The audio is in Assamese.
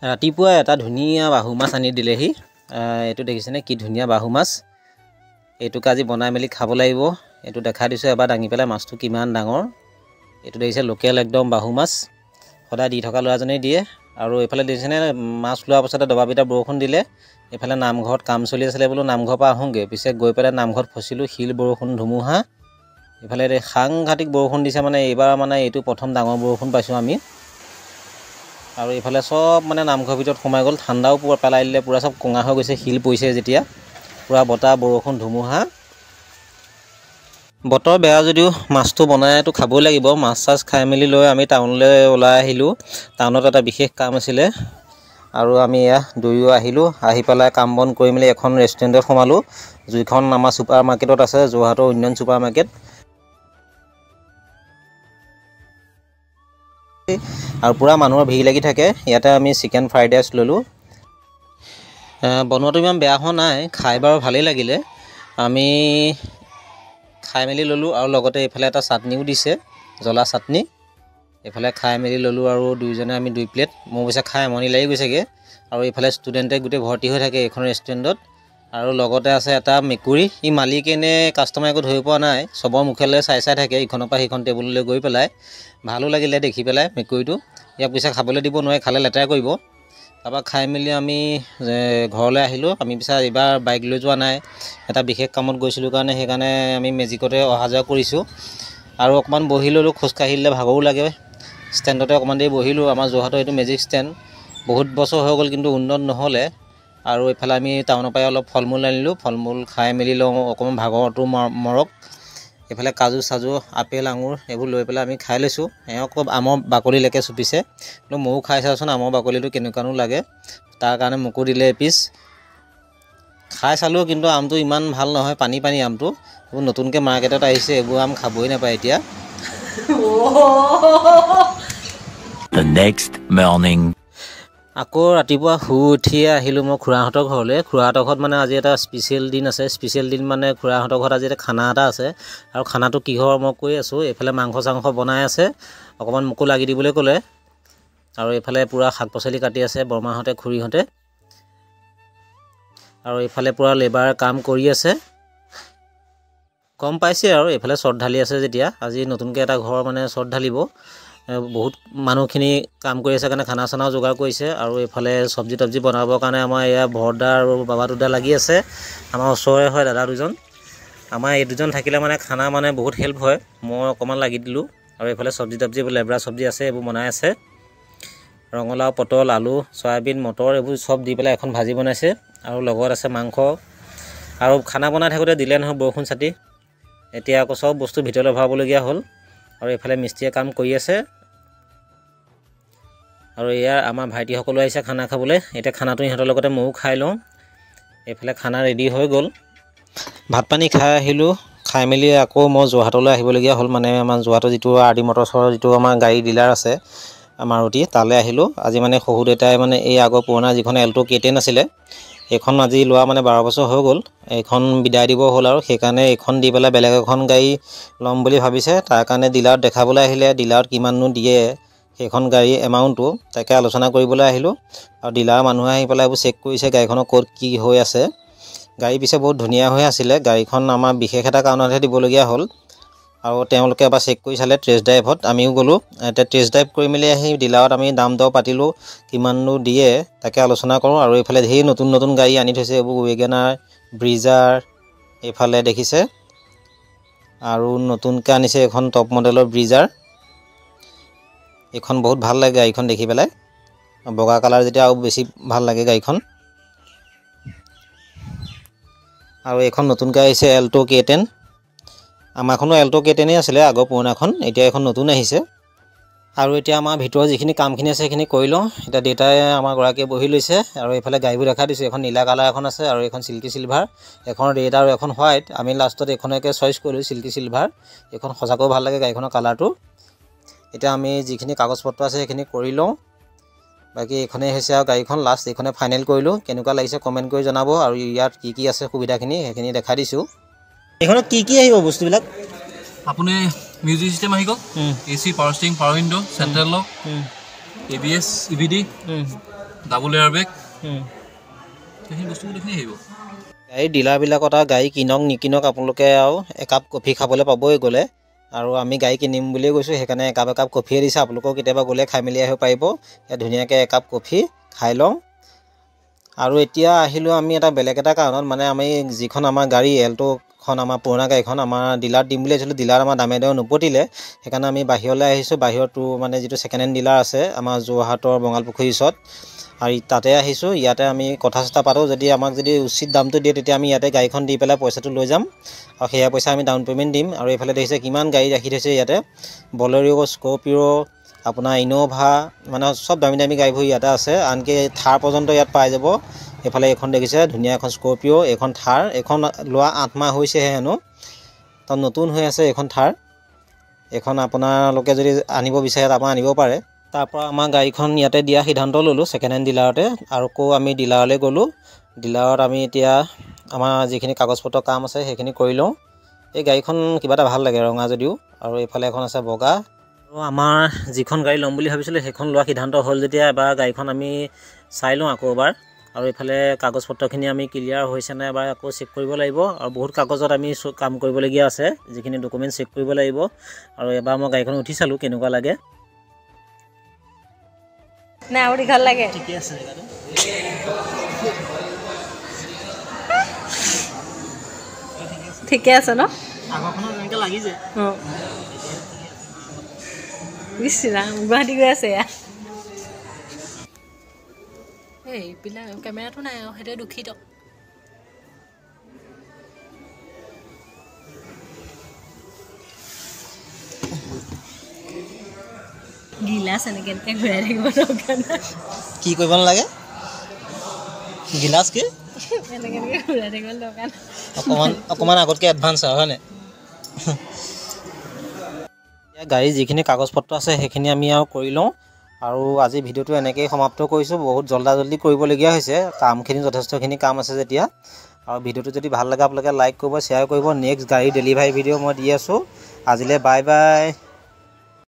ৰাতিপুৱা এটা ধুনীয়া বাহু মাছ আনি দিলেহি। এইটো দেখিছেনে কি ধুনীয়া বাহু মাছ। এইটোকে আজি বনাই মেলি খাব লাগিব। এইটো দেখাই দিছোঁ এবাৰ দাঙি পেলাই, মাছটো কিমান ডাঙৰ। এইটো দেখিছে লোকেল একদম বাহু মাছ, সদায় দি থকা ল'ৰাজনেই দিয়ে। আৰু এইফালে দেখিছেনে মাছ লোৱাৰ পাছতে দবাপিটা বৰষুণ দিলে। এইফালে নামঘৰত কাম চলি আছিলে বোলো নামঘৰৰ পৰা আহোঁগৈ, পিছে গৈ পেলাই নামঘৰত ফচিলোঁ। শিল বৰষুণ ধুমুহা, এইফালে সাংঘাতিক বৰষুণ দিছে। মানে এইবাৰ মানে এইটো প্ৰথম ডাঙৰ বৰষুণ পাইছোঁ আমি। আৰু এইফালে চব মানে নামঘৰৰ ভিতৰত সোমাই গ'ল, ঠাণ্ডাও পূৰা পেলাই দিলে, পূৰা চব কঙা হৈ গৈছে। শিল পৰিছে যেতিয়া, পূৰা বতাহ বৰষুণ ধুমুহা। বতৰ বেয়া যদিও মাছটো বনাইতো খাবই লাগিব। মাছ চাছ খাই মেলি লৈ আমি টাউনলৈ ওলাই আহিলোঁ। টাউনত এটা বিশেষ কাম আছিলে আৰু আমি দুয়ো আহিলোঁ। আহি পেলাই কাম বন কৰি মেলি এখন ৰেষ্টুৰেণ্টত সোমালোঁ, যিখন আমাৰ ছুপাৰ মাৰ্কেটত আছে, যোৰহাটৰ ইউনিয়ন ছুপাৰ মাৰ্কেট। আৰু পূৰা মানুহৰ ভিৰ লাগি থাকে। ইয়াতে আমি চিকেন ফ্ৰাইড ৰাইচ ল'লোঁ। বনোৱাটো ইমান বেয়া হোৱা নাই, খাই বাৰু ভালেই লাগিলে। আমি খাই মেলি ল'লোঁ আৰু লগতে এইফালে এটা চাটনিও দিছে, জ্বলা চাটনি। এইফালে খাই মেলি ল'লোঁ আৰু দুয়োজনে আমি 2 প্লেট। মোৰ পিছে খাই আমনি লাগি গৈছেগৈ। আৰু এইফালে ষ্টুডেণ্টে গোটেই ভৰ্তি হৈ থাকে এইখন ৰেষ্টুৰেণ্টত। আৰু লগতে আছে এটা মেকুৰী। ই মালিকে নে কাষ্টমাৰ একো ধৰি পোৱা নাই, চবৰ মুখলৈ চাই থাকে ইখনৰ পৰা সিখন টেবুললৈ গৈ পেলাই। ভালো লাগিলে দেখি পেলাই মেকুৰীটো। ইয়াক পিছে খাবলৈ দিব নোৱাৰে, খালে লেতেৰা কৰিব। তাৰপৰা খাই মেলি আমি ঘৰলৈ আহিলোঁ। আমি পিছে এইবাৰ বাইক লৈ যোৱা নাই, এটা বিশেষ কামত গৈছিলোঁ কাৰণে সেইকাৰণে আমি মেজিকতে অহা যোৱা কৰিছোঁ। আৰু অকণমান বহি ল'লোঁ, খোজকাঢ়ি দিলে ভাগৰো লাগে। ষ্টেণ্ডতে অকণমান দেৰি বহিলোঁ। আমাৰ যোৰহাটৰ এইটো মেজিক ষ্টেণ্ড বহুত বছৰ হৈ গ'ল কিন্তু উন্নত নহ'লে। আৰু এইফালে আমি টাউনৰ পৰাই অলপ ফল মূল আনিলোঁ, ফল মূল খাই মেলি লওঁ, অকণমান ভাগৰটো মৰক। এইফালে কাজু চাজু, আপেল আঙুৰ এইবোৰ লৈ পেলাই আমি খাই লৈছোঁ। এওঁক আমৰ বাকলিলৈকে চুপিছে, কিন্তু ময়ো খাই চাওঁচোন আমৰ বাকলিটো কেনেকুৱানো লাগে। তাৰ কাৰণে মোকো দিলে এপিচ। খাই চালোঁ কিন্তু আমটো ইমান ভাল নহয়, পানী পানী আমটো। এইবোৰ নতুনকৈ মাৰ্কেটত আহিছে, এইবোৰ আম খাবই নাপায় এতিয়া। The next morning. আকৌ ৰাতিপুৱা শুই উঠিয়ে আহিলোঁ মই খুৰাহঁতৰ ঘৰলৈ। খুৰাহঁতৰ ঘৰত মানে আজি এটা স্পেচিয়েল দিন আছে। স্পেচিয়েল দিন মানে খুৰাহঁতৰ ঘৰত আজি এটা খানা এটা আছে। আৰু খানাটো কিহৰ মই কৈ আছোঁ, এইফালে মাংস চাংস বনাই আছে, অকণমান মোকো লাগি দিবলৈ ক'লে। আৰু এইফালে পূৰা শাক পাচলি কাটি আছে বৰমাহঁতে, খুৰীহঁতে। আৰু এইফালে পূৰা লেবাৰ কাম কৰি আছে। গম পাইছে আৰু এইফালে চট ঢালি আছে যেতিয়া, আজি নতুনকৈ এটা ঘৰ মানে চট ঢালিব। বহুত মানুহখিনি কাম কৰি আছে কাৰণে খানা চানাও যোগাৰ কৰিছে। আৰু এইফালে চব্জি তব্জি বনাবৰ কাৰণে আমাৰ এয়া ভৰদা আৰু বাবা দুদা লাগি আছে। আমাৰ ওচৰৰে হয় দাদা দুজন। আমাৰ এই দুজন থাকিলে মানে খানা মানে বহুত হেল্প হয়। মই অকণমান লাগি দিলোঁ। আৰু এইফালে চব্জি তব্জি লেবৰা চব্জি আছে, এইবোৰ বনাই আছে। ৰঙালাও, পটল, আলু, চয়াবিন, মটৰ এইবোৰ চব দি পেলাই এখন ভাজি বনাইছে। আৰু লগত আছে মাংস। আৰু খানা বনাই থাকোঁতে দিলে নহয় বৰষুণ চাতি, এতিয়া আকৌ চব বস্তু ভিতৰলৈ ভৰাবলগীয়া হ'ল। আৰু এইফালে মিস্ত্ৰীয়ে কাম কৰি আছে। আৰু ইয়াৰ আমাৰ ভাইটিসকলো আহিছে খানা খাবলৈ। এতিয়া খানাটো ইহঁতৰ লগতে ময়ো খাই লওঁ। এইফালে খানা ৰেডি হৈ গ'ল। ভাত পানী খাই আহিলোঁ। খাই মেলি আকৌ মই যোৰহাটলৈ আহিবলগীয়া হ'ল। মানে আমাৰ যোৰহাটৰ যিটো RD মটৰ্ছৰ যিটো আমাৰ গাড়ী ডিলাৰ আছে মাৰুতি, তালৈ আহিলোঁ। আজি মানে শহুৰ দেউতাই মানে এই আগৰ পুৰণা যিখন এল্টো K10 আছিলে, এইখন আজি লোৱা মানে 12 বছৰ হৈ গ'ল। এইখন বিদায় দিব হ'ল আৰু সেইকাৰণে এইখন দি পেলাই বেলেগ এখন গাড়ী ল'ম বুলি ভাবিছে। তাৰ কাৰণে ডিলাৰত দেখাবলৈ আহিলে। ডিলাৰত কিমাননো দিয়ে সেইখন গাড়ী এমাউণ্টটো, তাকে আলোচনা কৰিবলৈ আহিলোঁ। আৰু ডিলাৰৰ মানুহে আহি পেলাই এইবোৰ চেক কৰিছে গাড়ীখনৰ ক'ত কি হৈ আছে। গাড়ী পিছে বহুত ধুনীয়া হৈ আছিলে। গাড়ীখন আমাৰ বিশেষ এটা কাৰণতহে দিবলগীয়া হ'ল। আৰু তেওঁলোকে এবাৰ চেক কৰি চালে টেষ্ট ড্ৰাইভত, আমিও গ'লোঁ। এতিয়া টেষ্ট ড্ৰাইভ কৰি মেলি আহি ডিলাৰত আমি দাম দৰ পাতিলোঁ, কিমাননো দিয়ে তাকে আলোচনা কৰোঁ। আৰু এইফালে ধেৰ নতুন নতুন গাড়ী আনি থৈছে, এইবোৰ ৱেগনাৰ, ব্ৰিজাৰ এইফালে দেখিছে। আৰু নতুনকৈ আনিছে এখন টপ মডেলৰ ব্ৰিজাৰ। এইখন বহুত ভাল লাগে গাড়ীখন দেখি পেলাই, বগা কালাৰ যেতিয়া আৰু বেছি ভাল লাগে গাড়ীখন। আৰু এইখন নতুনকৈ আহিছে এল্টো K10। আমাৰখনো এল্টো K10 আছিলে আগৰ পুৰণাখন, এতিয়া এখন নতুন আহিছে। আৰু এতিয়া আমাৰ ভিতৰৰ যিখিনি কামখিনি আছে সেইখিনি কৰি লওঁ। এতিয়া দেউতাই আমাৰ গৰাকীয়ে বহি লৈছে। আৰু এইফালে গাড়ীবোৰ দেখাই দিছোঁ, এখন নীলা কালাৰ এখন আছে আৰু এখন চিল্কি চিলভাৰ, এখন ৰেড আৰু এখন হোৱাইট। আমি লাষ্টত এইখনকে চইচ কৰিলোঁ, চিল্কি চিলভাৰ। এইখন সঁচাকৈ ভাল লাগে গাড়ীখনৰ কালাৰটো। এতিয়া আমি যিখিনি কাগজ পত্ৰ আছে সেইখিনি কৰি লওঁ। বাকী এইখনেই হৈছে আৰু গাড়ীখন লাষ্ট, এইখনে ফাইনেল কৰিলোঁ। কেনেকুৱা লাগিছে কমেণ্ট কৰি জনাব। আৰু ইয়াত কি কি আছে সুবিধাখিনি সেইখিনি দেখাই দিছোঁ। এইখনত কি কি আহিব বস্তুবিলাক? আপুনি মিউজিক চিষ্টেম আহি গ'ল, AC, power steering, power window, central lock, ABS, EBD, double air bag সেইখিনি বস্তু গোটেইখিনি আহিব গাড়ী ডিলাৰবিলাকত আৰু গাড়ী কিনক নিকিনক আপোনালোকে আৰু একাপ কফি খাবলৈ পাবই গ'লে আৰু আমি গাড়ী কিনিম বুলিয়ে গৈছোঁ সেইকাৰণে একাপ কফিয়ে দিছে আপোনালোকেও কেতিয়াবা গ'লে খাই মেলি আহিব পাৰিব ইয়াত ধুনীয়াকৈ একাপ কফি খাই লওঁ আৰু এতিয়া আহিলোঁ আমি এটা বেলেগ এটা কাৰণত মানে আমি যিখন আমাৰ গাড়ী এল্ট'খন আমাৰ পুৰণা গাড়ীখন আমাৰ ডিলাৰত দিম বুলি ভাবিছিলোঁ ডিলাৰত আমাৰ দামে নপতিলে সেইকাৰণে আমি বাহিৰলৈ আহিছোঁ বাহিৰতো মানে যিটো ছেকেণ্ড হেণ্ড ডিলাৰ আছে আমাৰ যোৰহাটৰ বঙালপুখুৰীৰ ওচৰত আৰু তাতে আহিছোঁ ইয়াতে আমি কথা চথা পাতোঁ যদি আমাক যদি উচিত দামটো দিয়ে তেতিয়া আমি ইয়াতে গাড়ীখন দি পেলাই পইচাটো লৈ যাম আৰু সেয়া পইচা আমি ডাউন পে'মেণ্ট দিম আৰু এইফালে দেখিছে কিমান গাড়ী ৰাখি থৈছে ইয়াতে বলেৰ' স্কৰপিঅ' আপোনাৰ ইন'ভা মানে চব দামী দামী গাড়ীবোৰ ইয়াতে আছে আনকি থাৰ পৰ্যন্ত ইয়াত পাই যাব এইফালে এইখন দেখিছে ধুনীয়া এখন স্কৰপিঅ' এইখন থাৰ এইখন লোৱা 8 মাহ হৈছেহে হেনো তাত নতুন হৈ আছে এইখন থাৰ এইখন আপোনালোকে যদি আনিব বিচাৰে তাৰপৰা আনিব পাৰে তাৰপৰা আমাৰ গাড়ীখন ইয়াতে দিয়া সিদ্ধান্ত ল'লোঁ ছেকেণ্ড হেণ্ড ডিলাৰতে আৰু আমি ডিলাৰলৈ গ'লোঁ ডিলাৰত আমি এতিয়া আমাৰ যিখিনি কাগজ পত্ৰ কাম আছে সেইখিনি কৰি লওঁ এই গাড়ীখন কিবা এটা ভাল লাগে ৰঙা যদিও আৰু এইফালে এখন আছে বগা আৰু আমাৰ যিখন গাড়ী ল'ম বুলি ভাবিছিলোঁ সেইখন লোৱা সিদ্ধান্ত হ'ল যেতিয়া এবাৰ গাড়ীখন আমি চাই লওঁ আকৌ এবাৰ আৰু এইফালে কাগজ পত্ৰখিনি আমি ক্লিয়াৰ হৈছে নাই এবাৰ আকৌ চেক কৰিব লাগিব আৰু বহুত কাগজত আমি কাম কৰিবলগীয়া আছে যিখিনি ডকুমেণ্ট চেক কৰিব লাগিব আৰু এবাৰ মই গাড়ীখন উঠি চালোঁ কেনেকুৱা লাগে না আৰু দীঘল লাগে ঠিকে আছে জেগাটো ঠিকে আছে ন আগৰখনত এনেকৈ লাগিছে অঁ বিচৰাম গুৱাহাটী গৈ আছে এয়া এইবিলাক কেমেৰাটো নাই আৰু সেইটোৱে দুখিত গিলাচ এনেকৈ এনেকৈ ঘূৰাই থাকিব দৰকাৰ নাই কি কৰিব নালাগে গিলাচ কি এনেকৈ এনেকৈ ঘূৰাই থাকিব দৰকাৰ নাই অকণমান আগতকৈ এডভান্স আৰু হয়নে গাড়ী যিখিনি কাগজ পত্ৰ আছে সেইখিনি আমি আৰু কৰি লওঁ আৰু আজি ভিডিঅ'টো এনেকৈয়ে সমাপ্ত কৰিছোঁ বহুত জল্দি কৰিবলগীয়া হৈছে কামখিনি যথেষ্টখিনি কাম আছে যেতিয়া আৰু ভিডিঅ'টো যদি ভাল লাগে আপোনালোকে লাইক কৰিব শ্বেয়াৰ কৰিব নেক্সট গাড়ী ডেলিভাৰী ভিডিঅ' মই দি আছোঁ আজিলৈ বাই বাই